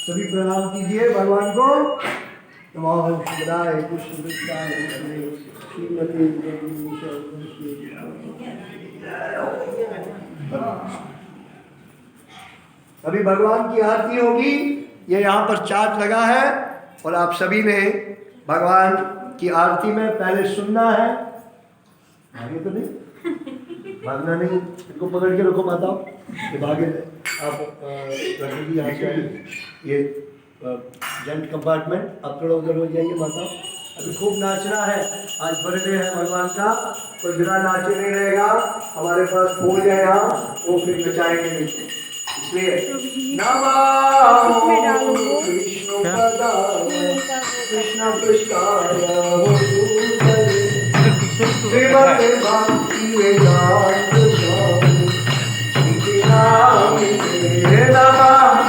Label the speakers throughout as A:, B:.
A: सभी प्रणाम कीजिए भगवान को। नमः शिवाय कृष्ण अभी भगवान की आरती होगी। ये यहाँ पर चार्ट लगा है और आप सभी ने भगवान की आरती में पहले सुनना है। आगे तो नहीं भागना नहीं, इनको पकड़ के रखो माता, ये भागे आप रखेगी यहाँ से। ये जेंट कंपार्टमेंट आप थोड़ा उधर हो जाइए माता। अभी खूब नाचना है, आज बर्थडे है भगवान का, कोई बिना नाचे नहीं रहेगा। हमारे पास फूल है यहाँ, वो फिर नचाएंगे नहीं, इसलिए कृष्ण कृष्णाय श्रीमते भक्ति वेदांत स्वामी नामिने नमः।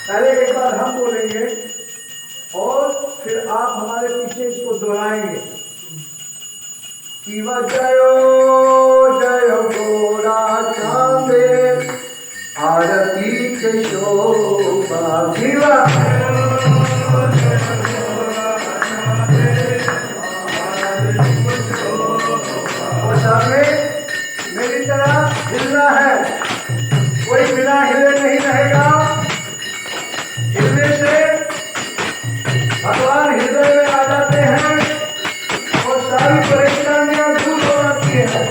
A: पहले एक बार हम बोलेंगे और फिर आप हमारे पीछे इसको दोहराएंगे कि वह जयो जयो गोरा चांदे आरती के शोभा शिवा। और सामने मेरी तरह हिलना है, कोई बिना हिले नहीं रहेगा। हिलने से भगवान हृदय में आ जाते हैं और सारी परेशानियां दूर हो जाती है।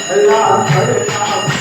A: हरे राम हरे Ram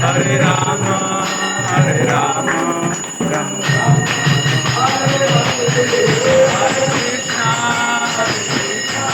B: Hare Rama, Hare Rama, Rama Rama, Hare Krishna, Hare Krishna, Hare Krishna,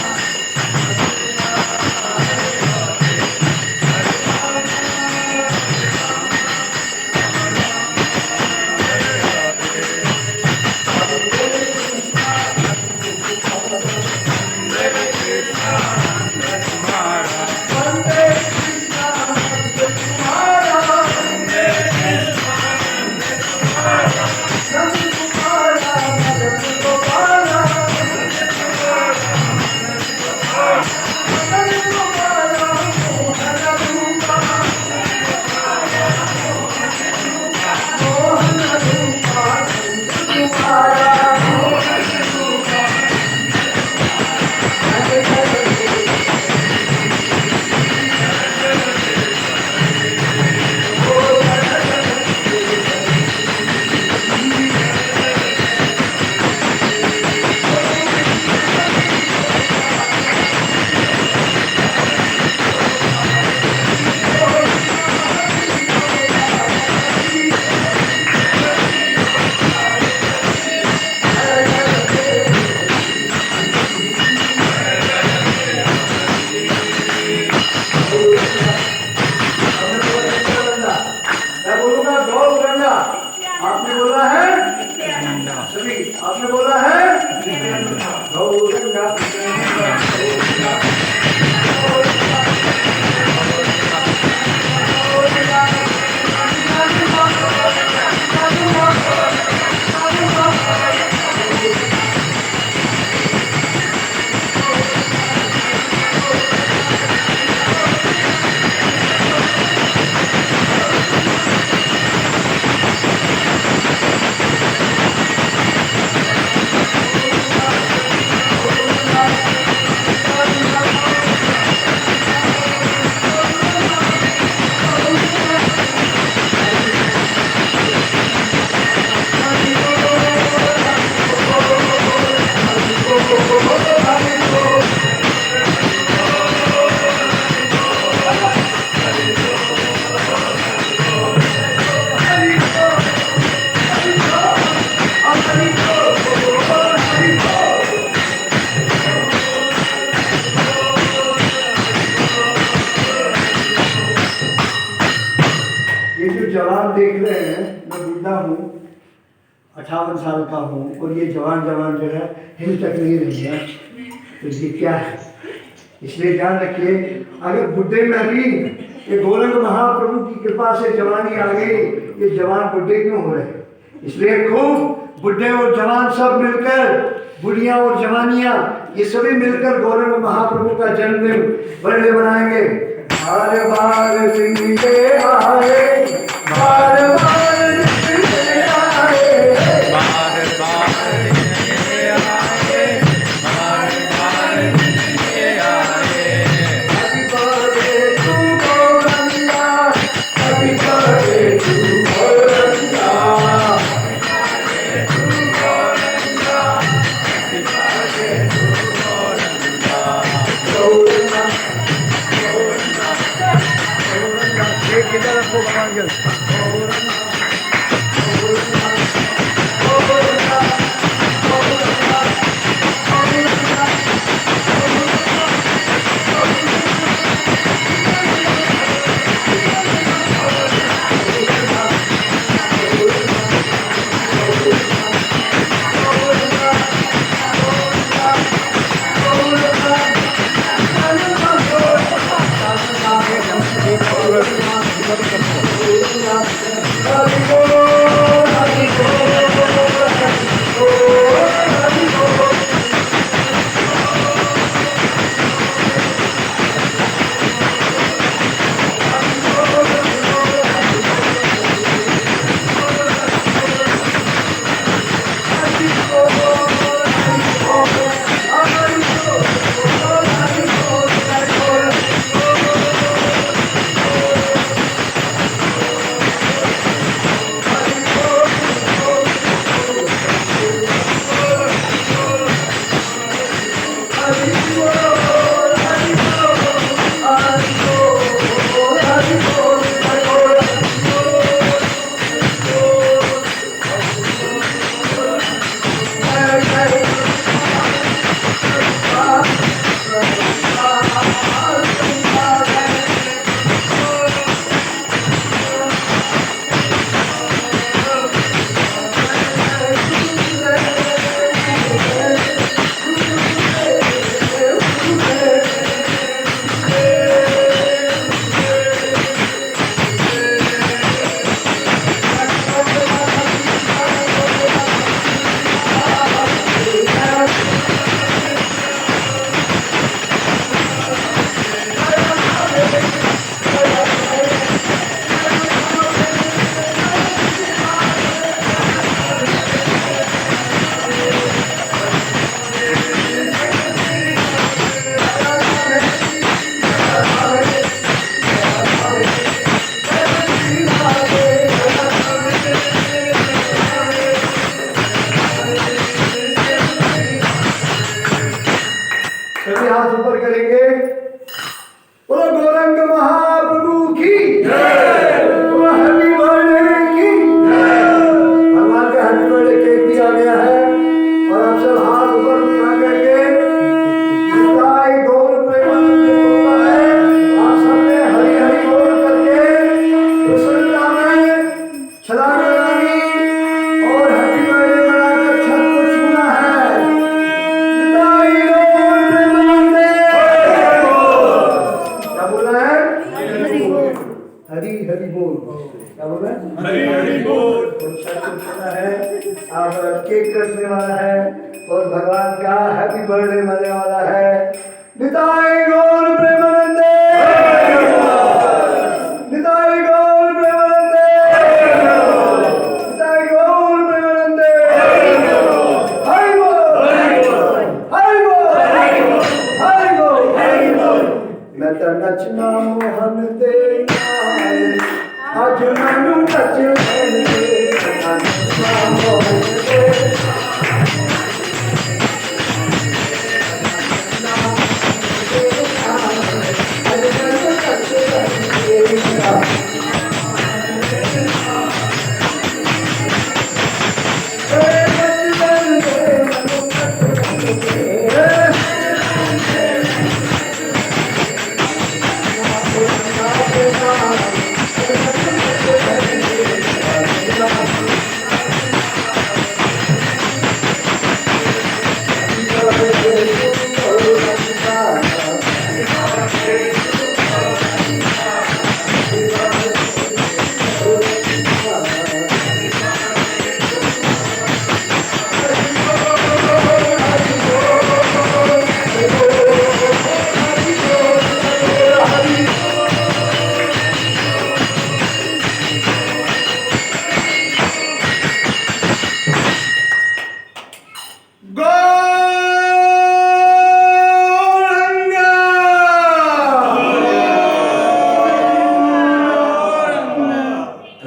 A: मैं बोलूंगा गौ गंगा, आपने बोला है सभी, आपने बोला है गौ गंगा। ये जो जवान देख रहे हैं, मैं बुढ़ा हूँ, 58 साल का हूँ, और ये जवान जवान जो है हिल तक नहीं रही है, तो ये क्या है? इसलिए ध्यान रखिए, अगर बुढ़े में भी ये गोरख महाप्रभु की कृपा से जवानी आ गई, ये जवान बुढ़े क्यों हो रहे? इसलिए खूब बुढ़े और जवान सब मिलकर, बुढ़िया और जवानियाँ, ये सभी मिलकर गोरख महाप्रभु का जन्मदिन बड़े बनाएंगे। बार बार जिंदगी आए, बार बार जिंदगी आए,
B: बार बार जिंदगी आए, बार बार जिंदगी आए।
A: Happy birthday to Gauranga, happy birthday to Gauranga, Gauranga, Gauranga, एक किधर रखो भगवान के Gauranga, Gauranga, Gauranga, Gauranga, Gauranga, हाथ ऊपर करेंगे। बोलो गौरंग महाप्रभु की बोलो हैप्पी बर्थडे की भगवान का हैप्पी बर्थडे केक भी आ गया है और आप सब हाथ ऊपर उठा करके निताई गौर प्रेमानंद बोलना है। आप सबने हरि हरि बोल करके प्रसन्नता में छलांग लगानी और हैप्पी बर्थडे मनाकर छत को छूना है। निताई गौर प्रेमानंद क्या बोलना है? हरि हरि बोल। क्या बोल रहे हैं?
B: हरि हरि बोल।
A: और छत को छूना है। अब केक कटने वाला है और भगवान का हैप्पी बर्थडे मनाने वाला है। निताई गौर प्रेमानंदे निताई गौर प्रेमानंदे निताई गौर प्रेमानंदे हरि बोल हरि बोल हरि बोल हरि बोल। मैं तो नचना मोहन दे आज मनु नच नचना मोहन दे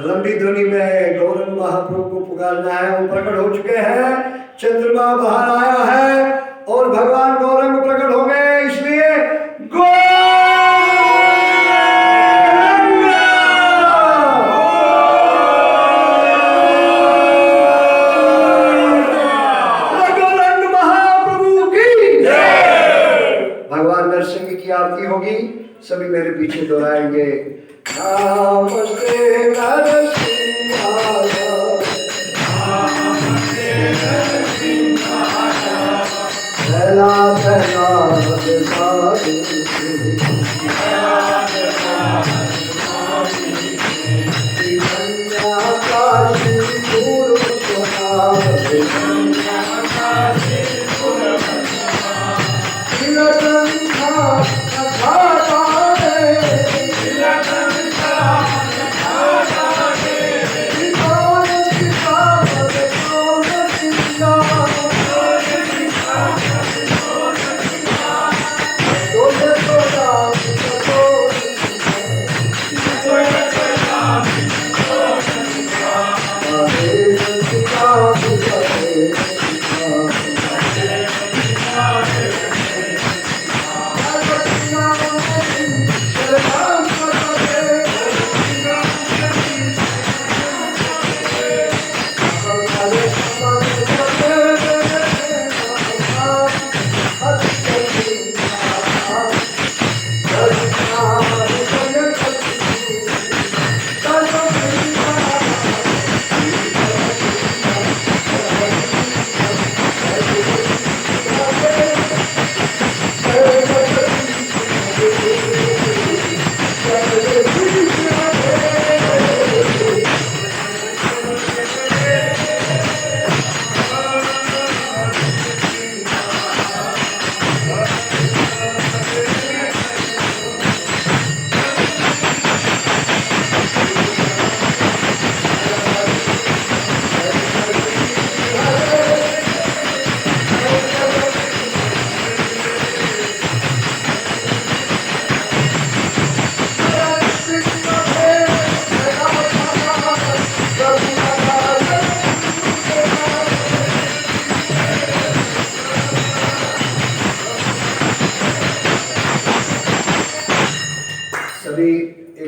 A: लंबी ध्वनि में गौरंग महाप्रभु को पुकारना है। वो प्रकट हो चुके हैं, चंद्रमा बाहर आया है और भगवान गौरंग प्रकट हो गए, इसलिए गौरंग महाप्रभु की भगवान नरसिंह की आरती होगी। सभी मेरे पीछे दोहराएंगे। नमस्ते नरसिंहाय भला भला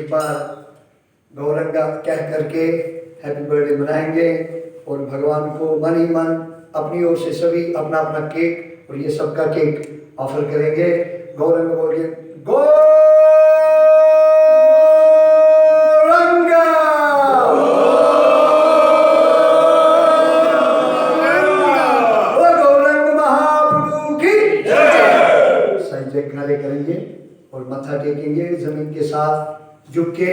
A: एक बार गौरंगा कह करके हैप्पी बर्थडे मनाएंगे और भगवान को मन ही मन अपनी ओर से सभी अपना अपना केक और ये सबका केक ऑफर करेंगे। गौरंग बोलिए गौरंगा। गौरंग महाप्रभु की सही जयकारे करेंगे और माथा टेकेंगे, जमीन के साथ झुक के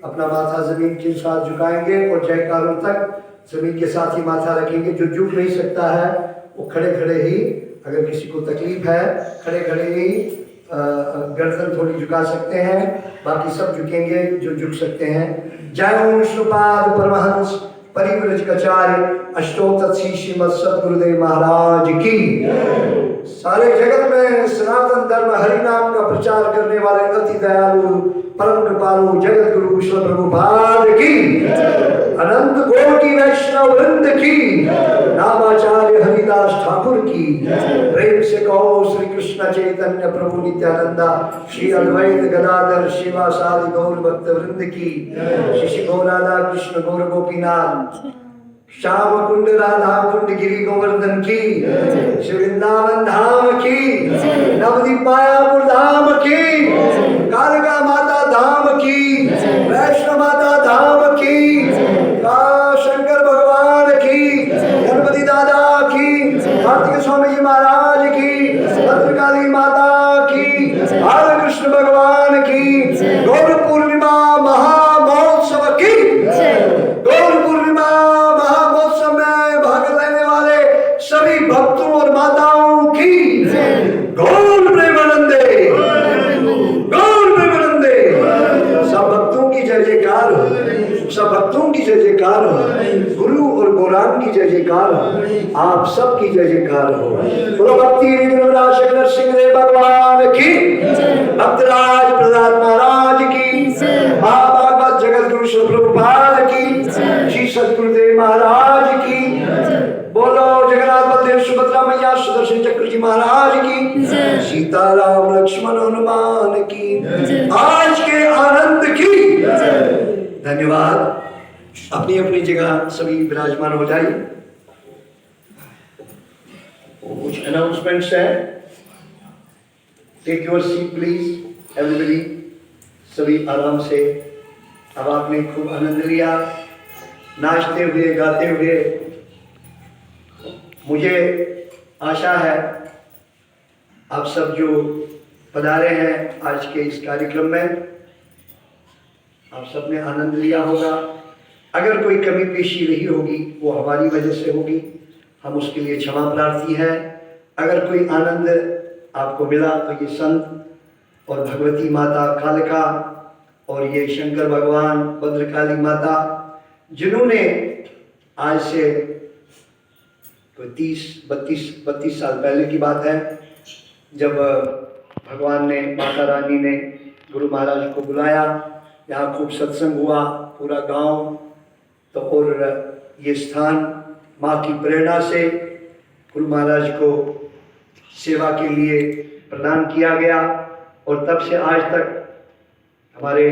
A: अपना माथा जमीन के साथ झुकाएंगे और जयकारों तक जमीन के साथ ही माथा रखेंगे। जो झुक नहीं सकता है वो खड़े खड़े ही, अगर किसी को तकलीफ है खड़े खड़े ही गर्दन थोड़ी झुका सकते हैं, बाकी सब झुकेंगे जो झुक सकते हैं। जय ओम विष्णुपाद परमहंस परिव्रजकाचार्य अष्टोत्तरसी श्रीमद सद्गुरुदेव महाराज की। सारे जगत में सनातन धर्म हरि नाम का प्रचार करने वाले अति दयालु परम कृपालु जगत गुरु विष्णु प्रभुपाद की, अनंत कोटि वैष्णव वृंद की, नामाचार्य हरिदास ठाकुर की। प्रेम से कहो श्री कृष्ण चैतन्य प्रभु नित्यानंदा श्री अद्वैत गदाधर शिवासादि गौर भक्त वृंद की। श्री गौर राधा कृष्ण गौर गोपीनाथ श्याम कुंड राधा कुंड गिरी गोवर्धन की। श्री वृंदावन धाम की, नवदीप मायापुर धाम की, कालिका माता धाम की, वैष्णो माता धाम की, शंकर भगवान की, गणपति दादा की, कार्तिक स्वामी जी महाराज की, भद्रकाली माता की, राधा कृष्ण भगवान की, गौर पूर्णिमा महामहोत्सव की। गौर पूर्णिमा महामहोत्सव में भाग लेने वाले सभी भक्तों और माताओं की गौर प्रेमानंदे, गौर प्रेमानंदे। सब भक्तों की जय जयकार हो, सब भक्तों की जय जयकार हो, गुरु और गौरांग की जय जयकार हो, आप सब की जय जयकार हो। बोलो भक्ति विघ्ननाशक नरसिंहदेव भगवान की, भक्तराज प्रहलाद महाराज की, महाभागवत जगत गुरु श्री प्रभुपाद की, श्री सद्गुरुदेव महाराज की। बोलो जगन्नाथ बलदेव सुभद्रा मैया सुदर्शन चक्र जी महाराज की, सीताराम लक्ष्मण हनुमान की, आज के आनंद की। धन्यवाद। अपनी अपनी जगह सभी विराजमान हो जाइए। कुछ अनाउंसमेंट्स है। Take your seat please everybody. सभी आराम से। अब आपने खूब आनंद लिया नाचते हुए गाते हुए। मुझे आशा है आप सब जो पधारे हैं आज के इस कार्यक्रम में, आप सब ने आनंद लिया होगा। अगर कोई कमी पेशी रही होगी वो हमारी वजह से होगी, हम उसके लिए क्षमा प्रार्थी हैं। अगर कोई आनंद आपको मिला तो ये संत और भगवती माता कालिका और ये शंकर भगवान भद्रकाली माता, जिन्होंने आज से 32 साल पहले की बात है, जब भगवान ने, माता रानी ने गुरु महाराज को बुलाया, यहाँ खूब सत्संग हुआ पूरा गांव। तो और ये स्थान माँ की प्रेरणा से गुरु महाराज को सेवा के लिए प्रदान किया गया और तब से आज तक हमारे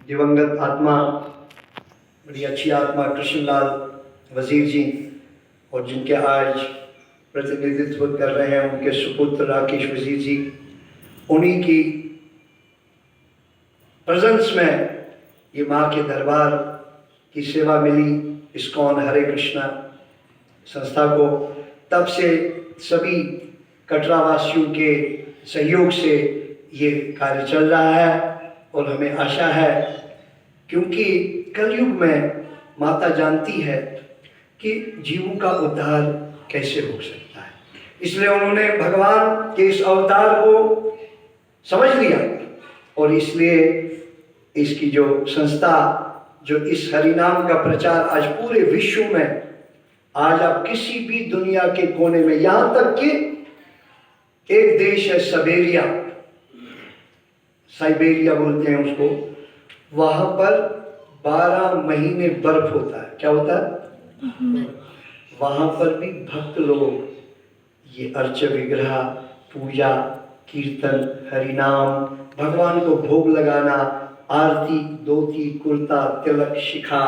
A: दिवंगत आत्मा, बड़ी अच्छी आत्मा कृष्णलाल वजीर जी, और जिनके आज प्रतिनिधित्व कर रहे हैं उनके सुपुत्र राकेश वजीर जी, उन्हीं की प्रेजेंस में ये माँ के दरबार की सेवा मिली इस्कॉन हरे कृष्णा संस्था को। तब से सभी कटरा वासियों के सहयोग से ये कार्य चल रहा है और हमें आशा है, क्योंकि कलयुग में माता जानती है कि जीवों का उद्धार कैसे हो सकता है, इसलिए उन्होंने भगवान के इस अवतार को समझ लिया और इसलिए इसकी जो संस्था, जो इस हरिनाम का प्रचार आज पूरे विश्व में, आज आप किसी भी दुनिया के कोने में, यहाँ तक कि एक देश है साइबेरिया बोलते हैं उसको, वहाँ पर 12 महीने बर्फ होता है। क्या होता है? वहाँ पर भी भक्त लोग ये अर्च विग्रह पूजा कीर्तन, हरि नाम, भगवान को भोग लगाना, आरती, धोती, कुर्ता, तिलक, शिखा,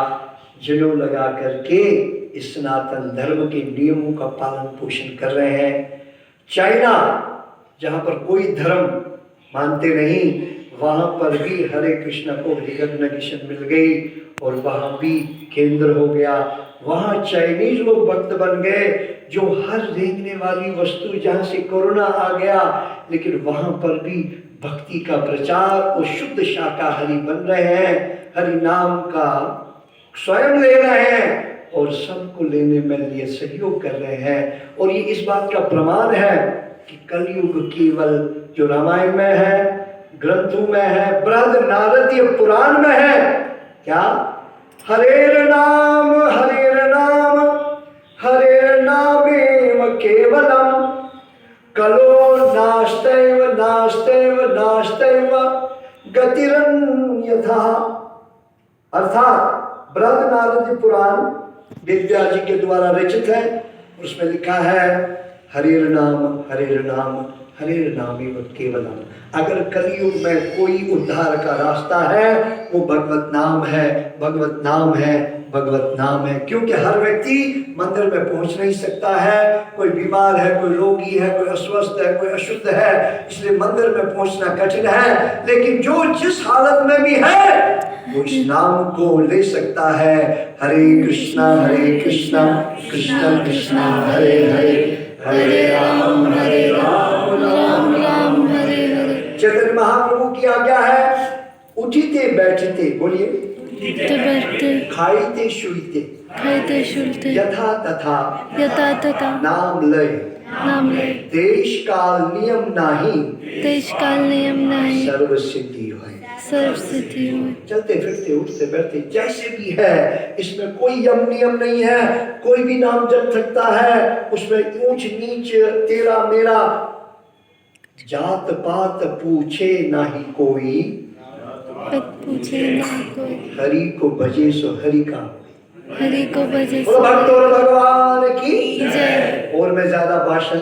A: जनेऊ लगा करके इस सनातन धर्म के नियमों का पालन पोषण कर रहे हैं। चाइना, जहाँ पर कोई धर्म मानते नहीं, वहाँ पर भी हरे कृष्णा को रिकग्निशन मिल गई और वहाँ भी केंद्र हो गया। वहाँ चाइनीज लोग भक्त बन गए, जो हर रेंगने वाली वस्तु, जहाँ से कोरोना आ गया, लेकिन वहाँ पर भी भक्ति का प्रचार और शुद्ध शाकाहारी बन रहे हैं, हरि नाम का स्वयं ले रहे हैं और सबको लेने में लिए सहयोग कर रहे हैं। और ये इस बात का प्रमाण है कि कलयुग केवल जो रामायण में है, ग्रंथों में है, बृहद नारदीय पुराण में है, क्या हरेर नाम हरेर नामेव केवलम कलो नास्तेव नास्तेव नास्तेव गतिरन्यथा। अर्थात बृहद नारदीय पुराण वेद व्यास जी के द्वारा रचित है। उसमें लिखा है हरेर नाम हरेर नामेव केवलम। अगर कलयुग में कोई उद्धार का रास्ता है, वो भगवत नाम है, भगवत नाम है, भगवत नाम है। क्योंकि हर व्यक्ति मंदिर में पहुंच नहीं सकता है, कोई बीमार है, कोई रोगी है, कोई अस्वस्थ है, कोई अशुद्ध है, इसलिए मंदिर में पहुंचना कठिन है। लेकिन जो जिस हालत में भी है, वो इस नाम को ले सकता है। हरे कृष्णा कृष्ण कृष्ण हरे हरे, हरे राम राम राम हरे हरे। चैतन्य महाप्रभु की आज्ञा है, उठिते बैठते, बोलिए, खाइते शुइते यथा तथा नाम लय देश काल नियम नाही सर्व सिद्धि होय। चलते फिरते उठते बैठते जैसे भी है, इसमें कोई यम नियम नहीं है। कोई भी नाम जप सकता है, उसमें ऊंच नीच तेरा मेरा जात पात पूछे नाही कोई, हरि को भजे सो हरि का, भक्त और भगवान की जय। और मैं ज्यादा भाषण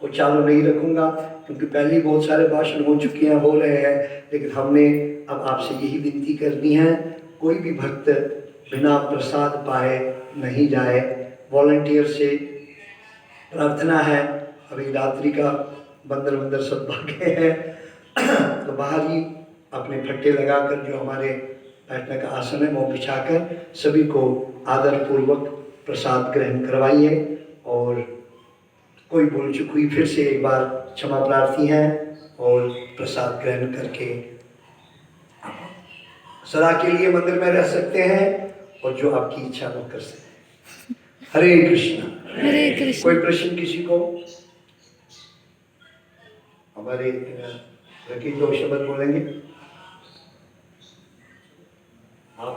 A: को चालू नहीं रखूंगा, क्योंकि पहले ही बहुत सारे भाषण हो चुके हैं, हो रहे हैं। लेकिन हमने अब आपसे यही विनती करनी है, कोई भी भक्त बिना प्रसाद पाए नहीं जाए। वॉलंटियर से प्रार्थना है, अभी रात्रि का बंदर सब भागे हैं, तो बाहर ही अपने फट्टे लगाकर, जो हमारे बैठने का आसन है वो बिछाकर सभी को आदर पूर्वक प्रसाद ग्रहण करवाइए। और कोई भूल चूक हुई, फिर से एक बार क्षमा प्रार्थी हैं और प्रसाद ग्रहण करके सदा के लिए मंदिर में रह सकते हैं, और जो आपकी इच्छा वो कर सकते हैं। हरे कृष्ण। कोई प्रश्न किसी को? हमारे रकीब लोग शब्द बोलेंगे। आप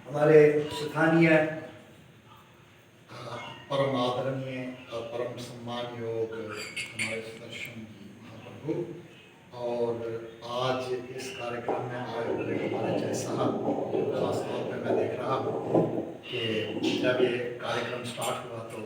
A: हमारे स्थानीय
C: परम आदरणीय और परम सम्मान योग हमारे सुदर्शन महाप्रभु, और आज इस कार्यक्रम में आए हुए हमारे जय साहब, खास तौर पे मैं देख रहा हूँ कि जब ये कार्यक्रम स्टार्ट हुआ तो